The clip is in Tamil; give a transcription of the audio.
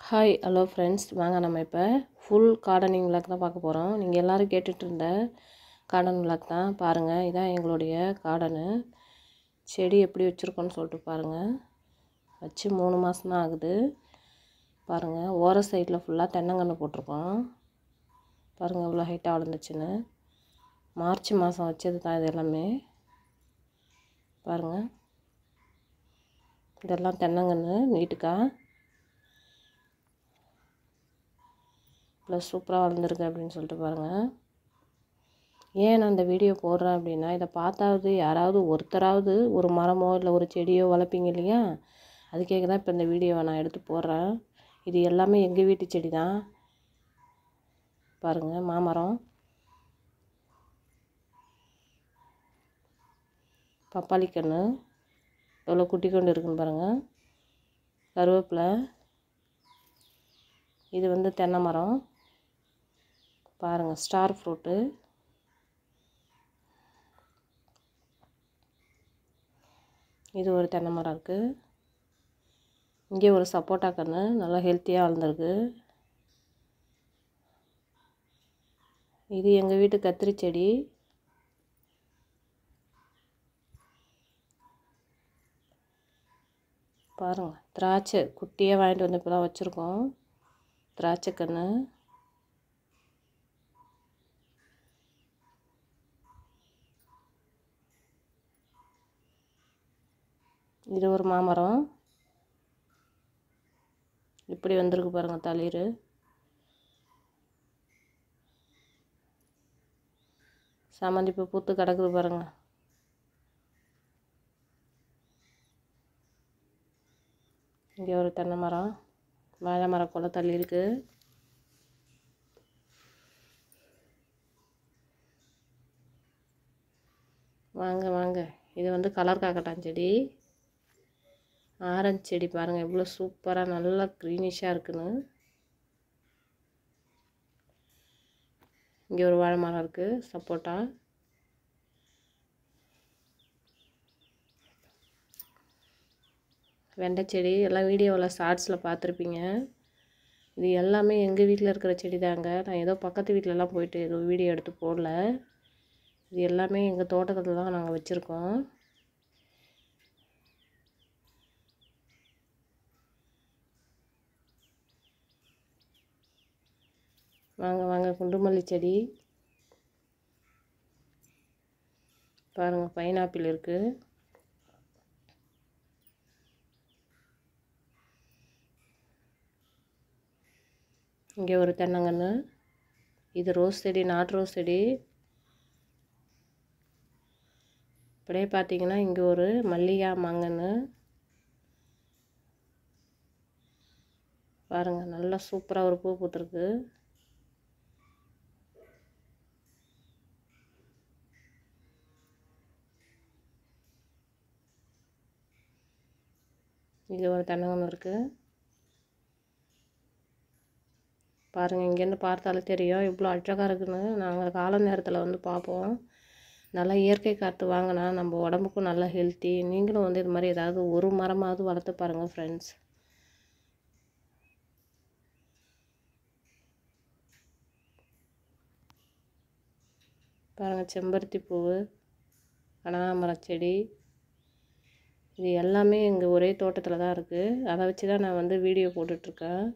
ஹாய் ஹலோ ஃப்ரெண்ட்ஸ், வாங்க நம்ம இப்போ ஃபுல் கார்டனிங் விளாக் தான் பார்க்க போகிறோம். நீங்கள் எல்லோரும் கேட்டுட்டு இருந்த கார்டன் விளாக் தான். பாருங்கள், இதான் எங்களுடைய கார்டனு. செடி எப்படி வச்சுருக்கோன்னு சொல்லிட்டு பாருங்கள். வச்சு 3 மாதம் தான் ஆகுது. பாருங்கள், ஓர சைடில் ஃபுல்லாக தென்னங்கன்று போட்டிருக்கோம். பாருங்கள் இவ்வளோ ஹைட்டாக வளர்ந்துச்சுன்னு. மார்ச் மாதம் வச்சது தான் இது எல்லாமே. பாருங்கள், இதெல்லாம் தென்னங்கன்று நீட்டுக்காக ப்ளஸ் சூப்பராக வளர்ந்துருக்கு அப்படின்னு சொல்லிட்டு பாருங்கள். ஏன் நான் இந்த வீடியோ போடுறேன் அப்படின்னா, இதை பார்த்தாவது யாராவது ஒருத்தராவது ஒரு மரமோ இல்லை ஒரு செடியோ வளர்ப்பீங்க இல்லையா, அதுக்கேக்க தான் இப்போ இந்த வீடியோவை நான் எடுத்து போடுறேன். இது எல்லாமே எங்கள் வீட்டு செடி தான். பாருங்கள், மாமரம், பப்பாளி கன்று எவ்வளோ குட்டி கொண்டு இருக்குன்னு பாருங்கள். கருவேப்பிலை, இது தென்னை மரம். பாருங்கள், ஸ்டார் ஃப்ரூட்டு, இது ஒரு தென்னை மரம் இருக்குது. இங்கே ஒரு சப்போட்டா கன்று நல்லா ஹெல்த்தியாக வளர்ந்துருக்கு. இது எங்கள் வீட்டு கத்திரி செடி. பாருங்கள், திராட்சை குட்டியாக வாங்கிட்டு வந்து இப்போ தான் வச்சுருக்கோம். திராட்சை கன்று, இது ஒரு மாமரம். இப்படி வந்திருக்கு பாருங்கள் தளிர். சாமந்தி பூ பூத்து கிடக்குது பாருங்கள். இங்கே ஒரு தென்னை மரம், வாழை மரம் போல் தள்ளி இருக்குது. வாங்க வாங்க, இது கலர் காக்கட்டான் செடி. ஆரஞ்சு செடி பாருங்கள் எவ்வளோ சூப்பராக நல்லா க்ரீனிஷாக இருக்குன்னு. இங்கே ஒரு வாழை மரம் இருக்குது, சப்போட்டா. வெண்டை செடி எல்லாம் வீடியோவில் ஷார்ட்ஸில் பார்த்துருப்பீங்க. இது எல்லாமே எங்கள் வீட்டில் இருக்கிற செடி தாங்க. நான் ஏதோ பக்கத்து வீட்டிலலாம் போயிட்டு ஏதோ வீடியோ எடுத்து போடல. இது எல்லாமே எங்கள் தோட்டத்தில் தான் நாங்கள் வச்சுருக்கோம். வாங்க வாங்க, குண்டுமல்லி செடி பாருங்கள், பைனாப்பிள் இருக்குது. இங்கே ஒரு தென்னங்கன்று, இது ரோஸ் செடி, நாட்டு ரோஸ் செடி. அப்படியே பார்த்தீங்கன்னா இங்கே ஒரு மல்லிகா மாங்கன்று பாருங்கள், நல்லா சூப்பராக ஒரு பூ பூத்துருக்கு. இது ஒரு தென்னங்கன்று இருக்குது. பாருங்கள், இங்கேருந்து பார்த்தாலே தெரியும் இவ்வளோ அழகாக இருக்குன்னு. நாங்கள் காலை நேரத்தில் பார்ப்போம். நல்லா இயற்கை காற்று வாங்கினா நம்ம உடம்புக்கும் நல்லா ஹெல்த்தி. நீங்களும் இது மாதிரி ஏதாவது ஒரு மரமாவது வளர்த்து பாருங்கள் ஃப்ரெண்ட்ஸ். பாருங்கள், செம்பருத்தி பூவு, கனகாமரம் செடி, இது எல்லாமே எங்கள் ஒரே தோட்டத்தில் தான் இருக்குது. அதை வச்சு தான் நான் வீடியோ போட்டுட்ருக்கேன்.